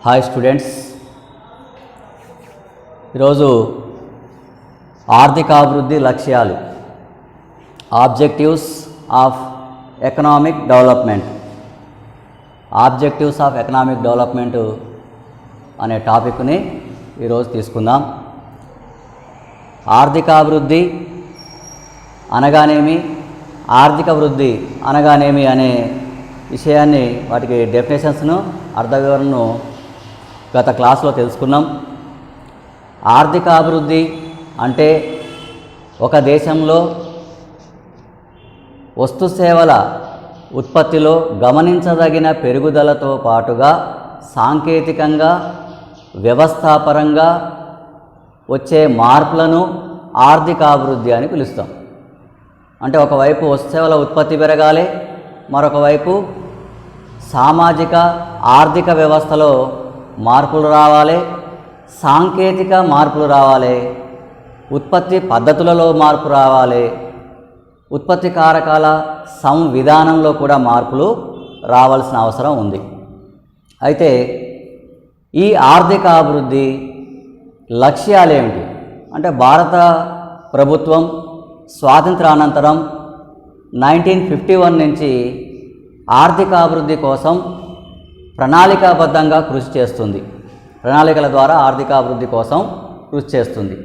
Hi students, ఈరోజు ఆర్థికాభివృద్ధి లక్ష్యాలు ఆబ్జెక్టివ్స్ ఆఫ్ ఎకనామిక్ డెవలప్మెంట్ అనే టాపిక్ని ఈరోజు తీసుకుందాం. ఆర్థికాభివృద్ధి అనగానేమి, ఆర్థిక వృద్ధి అనగానేమి అనే విషయాన్ని, వాటికి డెఫినేషన్స్ను, అర్థ వివరణను గత క్లాసులో తెలుసుకున్నాం. ఆర్థిక అభివృద్ధి అంటే ఒక దేశంలో వస్తు సేవల ఉత్పత్తిలో గమనించదగిన పెరుగుదలతో పాటుగా సాంకేతికంగా, వ్యవస్థాపరంగా వచ్చే మార్పులను ఆర్థికాభివృద్ధి అని పిలుస్తాం. అంటే ఒకవైపు వస్తు సేవల ఉత్పత్తి పెరగాలి, మరొక వైపు సామాజిక ఆర్థిక వ్యవస్థలో మార్పులు రావాలి, సాంకేతిక మార్పులు రావాలి, ఉత్పత్తి పద్ధతులలో మార్పు రావాలి, ఉత్పత్తి కారకాల సంవిధానంలో కూడా మార్పులు రావాల్సిన అవసరం ఉంది. అయితే ఈ ఆర్థిక అభివృద్ధి లక్ష్యాలు ఏమిటి అంటే, భారత ప్రభుత్వం స్వాతంత్రానంతరం 1951 నుంచి ఆర్థికాభివృద్ధి కోసం ప్రణాళికాబద్ధంగా కృషి చేస్తుంది. ప్రణాళికల ద్వారా ఆర్థికాభివృద్ధి కోసం కృషి చేస్తుంది.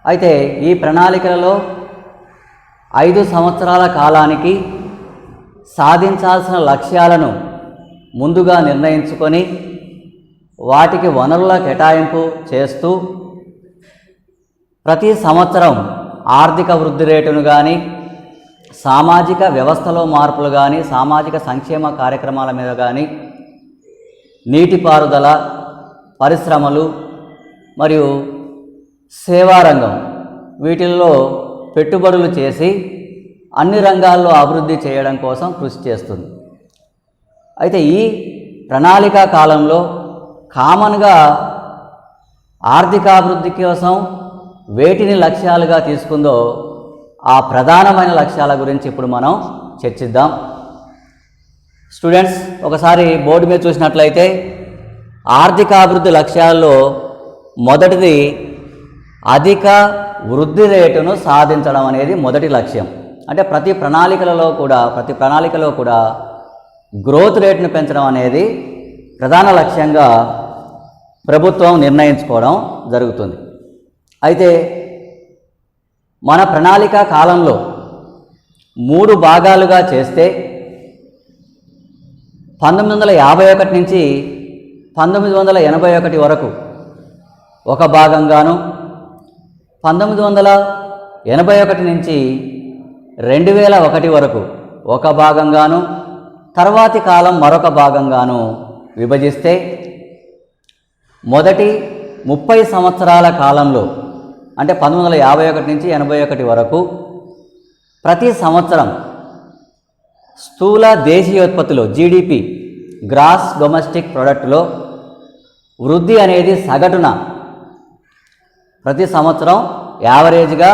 అయితే ఈ ప్రణాళికలలో 5 సంవత్సరాల కాలానికి సాధించాల్సిన లక్ష్యాలను ముందుగా నిర్ణయించుకొని వాటికి వనరుల కేటాయింపు చేస్తూ ప్రతి సంవత్సరం ఆర్థిక వృద్ధి రేటును కానీ, సామాజిక వ్యవస్థలో మార్పులు కానీ, సామాజిక సంక్షేమ కార్యక్రమాల మీద కానీ, నీటిపారుదల, పరిశ్రమలు మరియు సేవారంగం వీటిల్లో పెట్టుబడులు చేసి అన్ని రంగాల్లో అభివృద్ధి చేయడం కోసం కృషి చేస్తుంది. అయితే ఈ ప్రణాళికా కాలంలో కామన్గా ఆర్థికాభివృద్ధి కోసం వేటిని లక్ష్యాలుగా తీసుకుందో ఆ ప్రధానమైన లక్ష్యాల గురించి ఇప్పుడు మనం చర్చిద్దాం. స్టూడెంట్స్, ఒకసారి బోర్డు మీద చూసినట్లయితే ఆర్థికాభివృద్ధి లక్ష్యాల్లో మొదటిది అధిక వృద్ధి రేటును సాధించడం అనేది మొదటి లక్ష్యం. అంటే ప్రతి ప్రణాళికలో కూడా గ్రోత్ రేటును పెంచడం అనేది ప్రధాన లక్ష్యంగా ప్రభుత్వం నిర్ణయించుకోవడం జరుగుతుంది. అయితే మన ప్రణాళిక కాలంలో 3 భాగాలుగా చేస్తే 1951 నుంచి 1981 వరకు ఒక భాగంగాను, 1981 నుంచి 2001 వరకు ఒక భాగంగాను, తర్వాతి కాలం మరొక భాగంగాను విభజిస్తే మొదటి 30 సంవత్సరాల కాలంలో అంటే 1951 నుంచి 81 వరకు ప్రతి సంవత్సరం స్థూల దేశీయోత్పత్తిలో జీడిపి, గ్రాస్ డొమెస్టిక్ ప్రొడక్ట్లో వృద్ధి అనేది సగటున ప్రతి సంవత్సరం యావరేజ్గా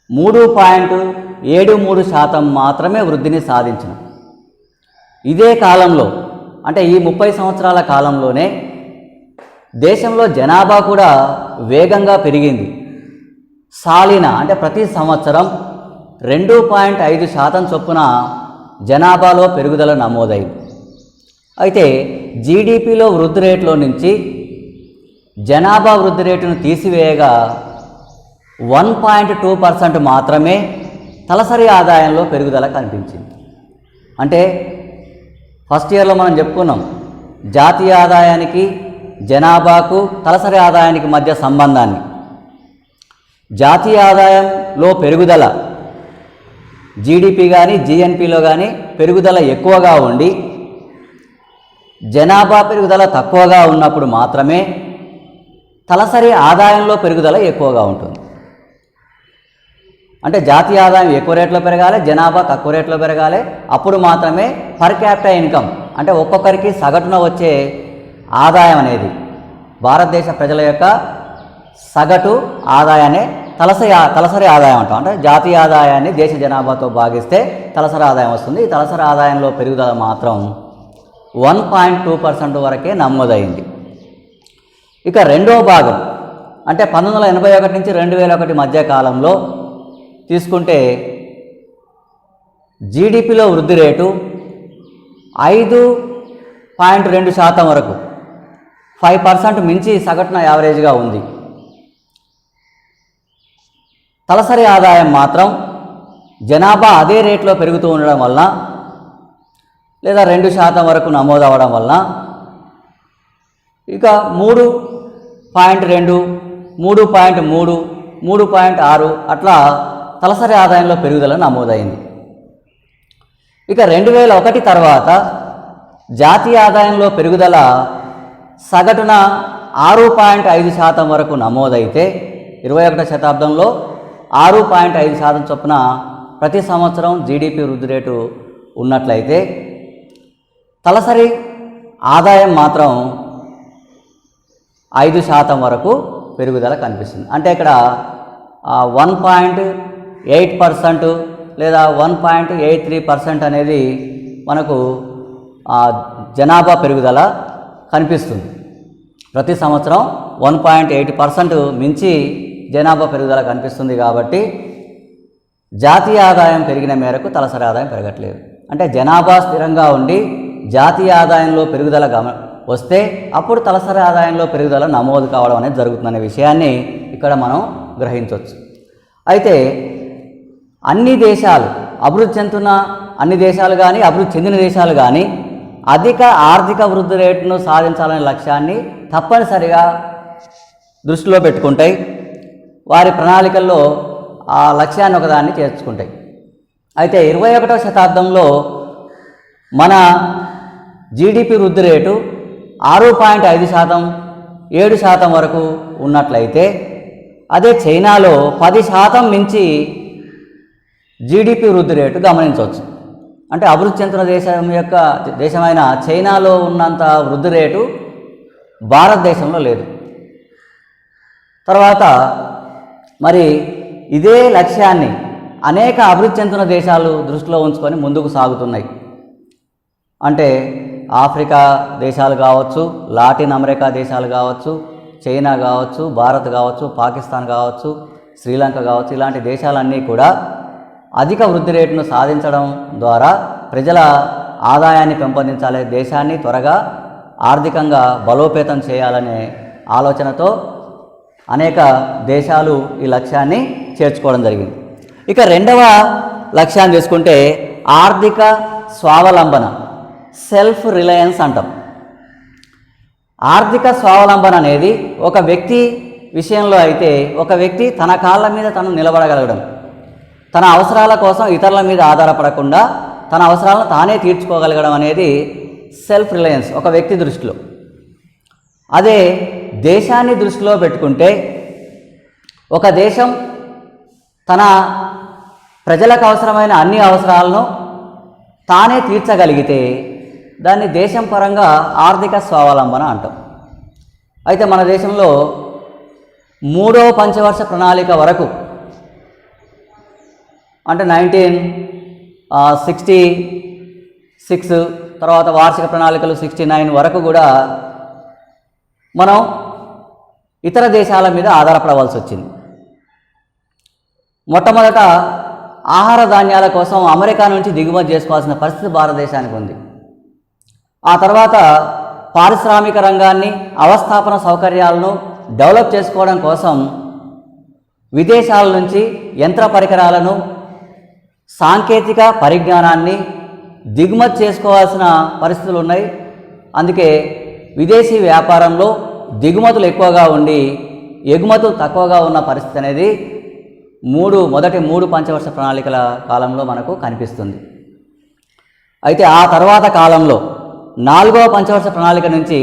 3.73% మాత్రమే వృద్ధిని సాధించిన. ఇదే కాలంలో అంటే ఈ 30 సంవత్సరాల కాలంలోనే దేశంలో జనాభా కూడా వేగంగా పెరిగింది. సాలిన అంటే ప్రతి సంవత్సరం 2.5% చొప్పున జనాభాలో పెరుగుదల నమోదైంది. అయితే జీడిపిలో వృద్ధి రేటులో నుంచి జనాభా వృద్ధి రేటును తీసివేయగా 1.2% మాత్రమే తలసరి ఆదాయంలో పెరుగుదల కనిపించింది. అంటే ఫస్ట్ ఇయర్లో మనం చెప్పుకున్నాం, జాతీయ ఆదాయానికి, జనాభాకు, తలసరి ఆదాయానికి మధ్య సంబంధాన్ని. జాతీయ ఆదాయంలో పెరుగుదల జీడిపి కానీ, జిఎన్పిలో కానీ పెరుగుదల ఎక్కువగా ఉండి జనాభా పెరుగుదల తక్కువగా ఉన్నప్పుడు మాత్రమే తలసరి ఆదాయంలో పెరుగుదల ఎక్కువగా ఉంటుంది. అంటే జాతీయ ఆదాయం ఎక్కువ రేట్లో పెరగాలి, జనాభా తక్కువ రేట్లో పెరగాలి. అప్పుడు మాత్రమే పర్ క్యాపిటల్ ఇన్కమ్ అంటే ఒక్కొక్కరికి సగటున వచ్చే ఆదాయం అనేది, భారతదేశ ప్రజల యొక్క సగటు ఆదాయాన్ని తలసరి ఆదాయం అంటాం. అంటే జాతీయ ఆదాయాన్ని దేశ జనాభాతో భాగిస్తే తలసరి ఆదాయం వస్తుంది. ఈ తలసరి ఆదాయంలో పెరుగుదల మాత్రం 1.2% వరకే నమోదైంది. ఇక రెండో భాగం అంటే 1981 నుంచి 2001 మధ్య కాలంలో తీసుకుంటే జీడిపిలో వృద్ధి రేటు 5.2% వరకు 5% మించి సగటున యావరేజ్గా ఉంది. తలసరి ఆదాయం మాత్రం జనాభా అదే రేట్లో పెరుగుతూ ఉండడం వలన లేదా 2% వరకు నమోదవడం వలన ఇక 3.2, 3.3, 3.6 అట్లా తలసరి ఆదాయంలో పెరుగుదల నమోదైంది. ఇక 2001 తర్వాత జాతీయ ఆదాయంలో పెరుగుదల సగటున 6.5% వరకు నమోదైతే 21వ శతాబ్దంలో 6.5% చొప్పున ప్రతి సంవత్సరం జీడిపి వృద్ధి రేటు ఉన్నట్లయితే తలసరి ఆదాయం మాత్రం 5% వరకు పెరుగుదల కనిపిస్తుంది. అంటే ఇక్కడ 1.8% లేదా 1.83% అనేది మనకు జనాభా పెరుగుదల కనిపిస్తుంది. ప్రతి సంవత్సరం 1.8% మించి జనాభా పెరుగుదల కనిపిస్తుంది. కాబట్టి జాతీయ ఆదాయం పెరిగిన మేరకు తలసరి ఆదాయం పెరగట్లేదు. అంటే జనాభా స్థిరంగా ఉండి జాతీయ ఆదాయంలో పెరుగుదల వస్తే అప్పుడు తలసరి ఆదాయంలో పెరుగుదల నమోదు కావడం అనేది జరుగుతుందనే విషయాన్ని ఇక్కడ మనం గ్రహించవచ్చు. అయితే అన్ని దేశాలు అభివృద్ధి చెందుతున్న అన్ని దేశాలు కానీ అభివృద్ధి చెందిన దేశాలు కానీ అధిక ఆర్థిక వృద్ధి రేటును సాధించాలనే లక్ష్యాన్ని తప్పనిసరిగా దృష్టిలో పెట్టుకుంటాయి. వారి ప్రణాళికల్లో ఆ లక్ష్యాన్ని ఒకదాన్ని చేర్చుకుంటాయి. అయితే 21వ శతాబ్దంలో మన జీడిపి వృద్ధి రేటు 6.5%, 7% వరకు ఉన్నట్లయితే అదే చైనాలో 10% మించి జీడిపి వృద్ధి రేటు గమనించవచ్చు. అంటే అభివృద్ధి చెందుతున్న దేశమైన చైనాలో ఉన్నంత వృద్ధి రేటు భారతదేశంలో లేదు. తర్వాత మరి ఇదే లక్ష్యాన్ని అనేక అభివృద్ధి చెందుతున్న దేశాలు దృష్టిలో ఉంచుకొని ముందుకు సాగుతున్నాయి. అంటే ఆఫ్రికా దేశాలు కావచ్చు, లాటిన్ అమెరికా దేశాలు కావచ్చు, చైనా కావచ్చు, భారత్ కావచ్చు, పాకిస్తాన్ కావచ్చు, శ్రీలంక కావచ్చు, ఇలాంటి దేశాలన్నీ కూడా అధిక వృద్ధి రేటును సాధించడం ద్వారా ప్రజల ఆదాయాన్ని పెంపొందించాలి, దేశాన్ని త్వరగా ఆర్థికంగా బలోపేతం చేయాలనే ఆలోచనతో అనేక దేశాలు ఈ లక్ష్యాన్ని చేర్చుకోవడం జరిగింది. ఇక రెండవ లక్ష్యాన్ని తీసుకుంటే ఆర్థిక స్వావలంబన, సెల్ఫ్ రిలయన్స్ అంటాం. ఆర్థిక స్వావలంబన అనేది ఒక వ్యక్తి విషయంలో అయితే ఒక వ్యక్తి తన కాళ్ళ మీద తను నిలబడగలగడం, తన అవసరాల కోసం ఇతరుల మీద ఆధారపడకుండా తన అవసరాలను తానే తీర్చుకోగలగడం అనేది సెల్ఫ్ రిలయన్స్ ఒక వ్యక్తి దృష్టిలో. అదే దేశాన్ని దృష్టిలో పెట్టుకుంటే ఒక దేశం తన ప్రజలకు అవసరమైన అన్ని అవసరాలను తానే తీర్చగలిగితే దాన్ని దేశం పరంగా ఆర్థిక స్వావలంబన అంటాం. అయితే మన దేశంలో 3వ పంచవర్ష ప్రణాళిక వరకు అంటే 1966 తర్వాత వార్షిక ప్రణాళికలు 69 వరకు కూడా మనం ఇతర దేశాల మీద ఆధారపడవలసి వచ్చింది. మొట్టమొదట ఆహార ధాన్యాల కోసం అమెరికా నుంచి దిగుమతి చేసుకోవాల్సిన పరిస్థితి భారతదేశానికి ఉంది. ఆ తర్వాత పారిశ్రామిక రంగాన్ని, అవస్థాపన సౌకర్యాలను డెవలప్ చేసుకోవడం కోసం విదేశాల నుంచి యంత్ర పరికరాలను, సాంకేతిక పరిజ్ఞానాన్ని దిగుమతి చేసుకోవాల్సిన పరిస్థితులు ఉన్నాయి. అందుకే విదేశీ వ్యాపారంలో దిగుమతులు ఎక్కువగా ఉండి ఎగుమతులు తక్కువగా ఉన్న పరిస్థితి అనేది మొదటి 3 పంచవర్ష ప్రణాళికల కాలంలో మనకు కనిపిస్తుంది. అయితే ఆ తర్వాత కాలంలో 4వ పంచవర్ష ప్రణాళిక నుంచి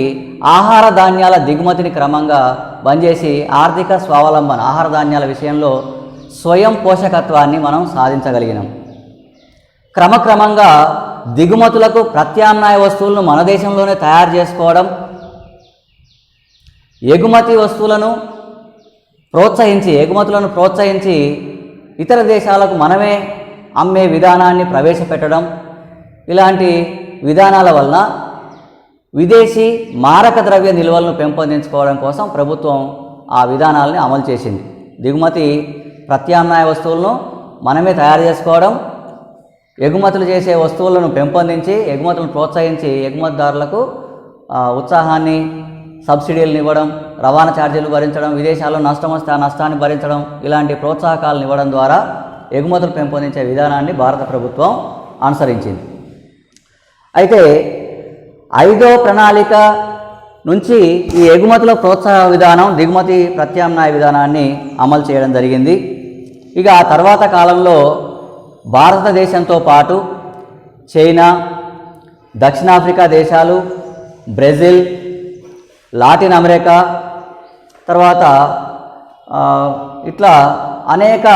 ఆహార ధాన్యాల దిగుమతిని క్రమంగా బంద్ చేసి ఆర్థిక స్వావలంబన, ఆహార ధాన్యాల విషయంలో స్వయం పోషకత్వాన్ని మనం సాధించగలిగినాం. క్రమక్రమంగా దిగుమతులకు ప్రత్యామ్నాయ వస్తువులను మన దేశంలోనే తయారు చేసుకోవడం, ఎగుమతులను ప్రోత్సహించి ఇతర దేశాలకు మనమే అమ్మే విధానాన్ని ప్రవేశపెట్టడం, ఇలాంటి విధానాల వలన విదేశీ మారక ద్రవ్య నిల్వలను పెంపొందించుకోవడం కోసం ప్రభుత్వం ఆ విధానాలని అమలు చేసింది. దిగుమతి ప్రత్యామ్నాయ వస్తువులను మనమే తయారు చేసుకోవడం, ఎగుమతులు చేసే వస్తువులను పెంపొందించి ఎగుమతులను ప్రోత్సహించి ఎగుమతిదారులకు ఉత్సాహాన్ని, సబ్సిడీలను ఇవ్వడం, రవాణా ఛార్జీలు భరించడం, విదేశాల్లో నష్టం వస్తే ఆ నష్టాన్ని భరించడం, ఇలాంటి ప్రోత్సాహకాలను ఇవ్వడం ద్వారా ఎగుమతులు పెంపొందించే విధానాన్ని భారత ప్రభుత్వం అనుసరించింది. అయితే 5వ ప్రణాళిక నుంచి ఈ ఎగుమతుల ప్రోత్సాహ విధానం, దిగుమతి ప్రత్యామ్నాయ విధానాన్ని అమలు చేయడం జరిగింది. ఇక ఆ తర్వాత కాలంలో భారతదేశంతో పాటు చైనా, దక్షిణాఫ్రికా దేశాలు, బ్రెజిల్, లాటిన్ అమెరికా, తర్వాత ఇట్లా అనేక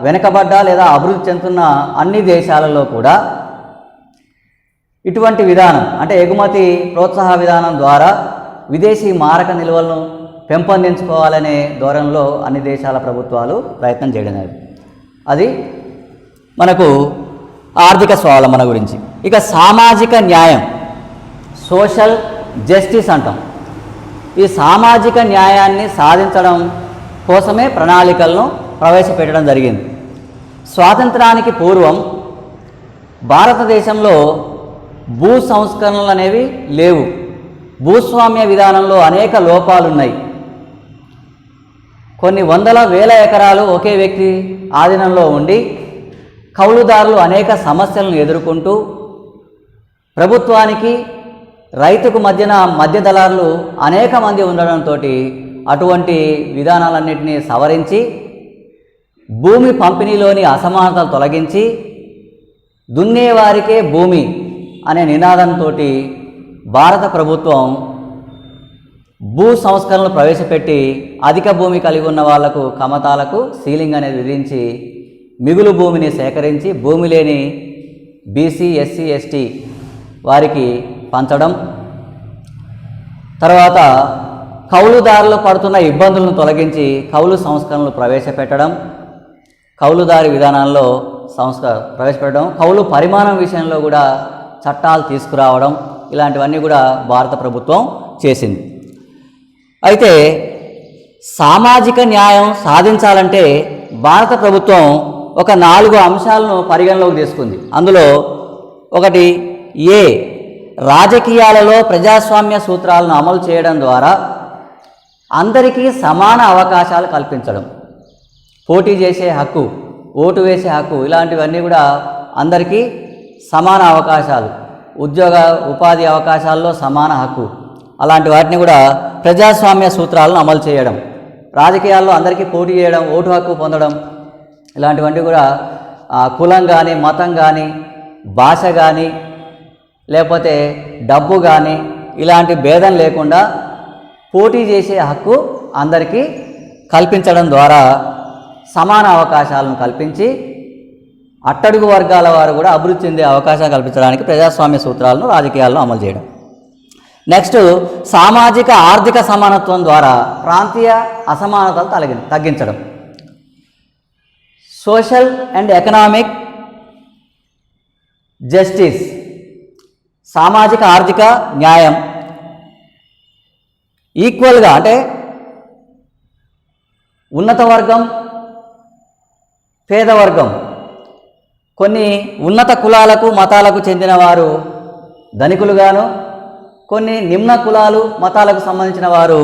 వెనుకబడ్డ లేదా అభివృద్ధి చెందుతున్న అన్ని దేశాలలో కూడా ఇటువంటి విధానం అంటే ఎగుమతి ప్రోత్సాహ విధానం ద్వారా విదేశీ మారక నిల్వలను పెంపొందించుకోవాలనే ధోరణిలో అన్ని దేశాల ప్రభుత్వాలు ప్రయత్నం చేయడం. అది మనకు ఆర్థిక స్వావలంబన గురించి. ఇక సామాజిక న్యాయం, సోషల్ జస్టిస్ అంటాం. ఈ సామాజిక న్యాయాన్ని సాధించడం కోసమే ప్రణాళికలను ప్రవేశపెట్టడం జరిగింది. స్వాతంత్రానికి పూర్వం భారతదేశంలో భూ సంస్కరణలు అనేవి లేవు. భూస్వామ్య విధానంలో అనేక లోపాలు ఉన్నాయి. కొన్ని వందల వేల ఎకరాలు ఒకే వ్యక్తి ఆధీనంలో ఉండి కౌలుదారులు అనేక సమస్యలను ఎదుర్కొంటూ ప్రభుత్వానికి రైతుకు మధ్యన మధ్య దళారులు అనేక మంది ఉండడంతో అటువంటి విధానాలన్నింటినీ సవరించి భూమి పంపిణీలోని అసమానతలు తొలగించి దున్నేవారికే భూమి అనే నినాదంతో భారత ప్రభుత్వం భూ సంస్కరణలు ప్రవేశపెట్టి అధిక భూమి కలిగి ఉన్న వాళ్లకు కమతాలకు సీలింగ్ అనేది విధించి మిగులు భూమిని సేకరించి భూమి లేని బీసీ, ఎస్సీ, ఎస్టీ వారికి పంచడం, తర్వాత కౌలుదారులు పడుతున్న ఇబ్బందులను తొలగించి కౌలు సంస్కరణలు ప్రవేశపెట్టడం, కౌలుదారి విధానాల్లో ప్రవేశపెట్టడం, కౌలు పరిమాణం విషయంలో కూడా చట్టాలు తీసుకురావడం, ఇలాంటివన్నీ కూడా భారత ప్రభుత్వం చేసింది. అయితే సామాజిక న్యాయం సాధించాలంటే భారత ప్రభుత్వం ఒక 4 అంశాలను పరిగణలోకి తీసుకుంది. అందులో ఒకటి రాజకీయాలలో ప్రజాస్వామ్య సూత్రాలను అమలు చేయడం ద్వారా అందరికీ సమాన అవకాశాలు కల్పించడం, పోటీ చేసే హక్కు, ఓటు వేసే హక్కు, ఇలాంటివన్నీ కూడా అందరికీ సమాన అవకాశాలు, ఉపాధి అవకాశాల్లో సమాన హక్కు, అలాంటి వాటిని కూడా ప్రజాస్వామ్య సూత్రాలను అమలు చేయడం, రాజకీయాల్లో అందరికీ పోటీ చేయడం, ఓటు హక్కు పొందడం, ఇలాంటివన్నీ కూడా కులం కానీ, మతం కానీ, భాష కానీ, లేకపోతే డబ్బు కానీ ఇలాంటి భేదం లేకుండా పోటీ చేసే హక్కు అందరికీ కల్పించడం ద్వారా సమాన అవకాశాలను కల్పించి అట్టడుగు వర్గాల వారు కూడా అభివృద్ధి చెందే అవకాశం కల్పించడానికి ప్రజాస్వామ్య సూత్రాలను రాజకీయాల్లో అమలు చేయడం. నెక్స్ట్ సామాజిక ఆర్థిక సమానత్వం ద్వారా ప్రాంతీయ అసమానతలు తగ్గించడం. సోషల్ అండ్ ఎకనామిక్ జస్టిస్, సామాజిక ఆర్థిక న్యాయం ఈక్వల్గా అంటే ఉన్నత వర్గం, పేదవర్గం, కొన్ని ఉన్నత కులాలకు మతాలకు చెందిన వారు ధనికులుగాను, కొన్ని నిమ్న కులాలు మతాలకు సంబంధించిన వారు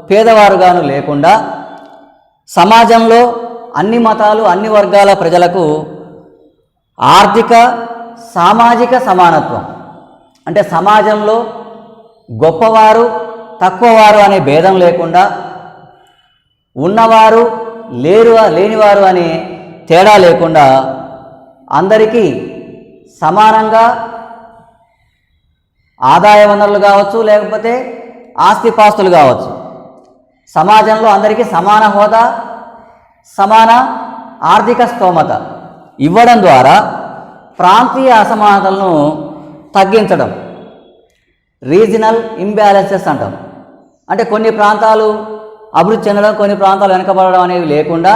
పేదవారుగాను లేకుండా సమాజంలో అన్ని మతాలు అన్ని వర్గాల ప్రజలకు ఆర్థిక సామాజిక సమానత్వం అంటే సమాజంలో గొప్పవారు తక్కువవారు అనే భేదం లేకుండా ఉన్నవారు లేనివారు అనే తేడా లేకుండా అందరికీ సమానంగా ఆదాయ వనరులు కావచ్చు, లేకపోతే ఆస్తిపాస్తులు కావచ్చు, సమాజంలో అందరికీ సమాన హోదా, సమాన ఆర్థిక స్తోమత ఇవ్వడం ద్వారా ప్రాంతీయ అసమానతలను తగ్గించడం, రీజనల్ ఇంబ్యాలెన్సెస్ అంటాం. అంటే కొన్ని ప్రాంతాలు అభివృద్ధి చెందడం, కొన్ని ప్రాంతాలు వెనకబడడం అనేవి లేకుండా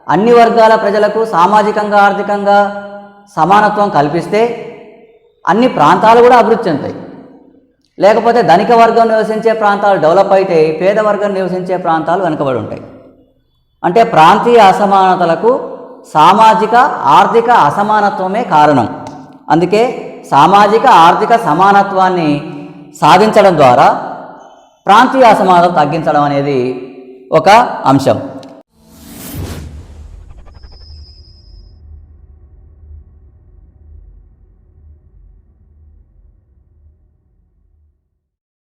అన్ని వర్గాల ప్రజలకు సామాజికంగా ఆర్థికంగా సమానత్వం కల్పిస్తే అన్ని ప్రాంతాలు కూడా అభివృద్ధి చెందుతాయి. లేకపోతే ధనిక వర్గం నివసించే ప్రాంతాలు డెవలప్ అయితే పేద వర్గం నివసించే ప్రాంతాలు వెనుకబడి ఉంటాయి. అంటే ప్రాంతీయ అసమానతలకు సామాజిక ఆర్థిక అసమానత్వమే కారణం. అందుకే సామాజిక ఆర్థిక సమానత్వాన్ని సాధించడం ద్వారా ప్రాంతీయ అసమానతలు తగ్గించడం అనేది ఒక అంశం.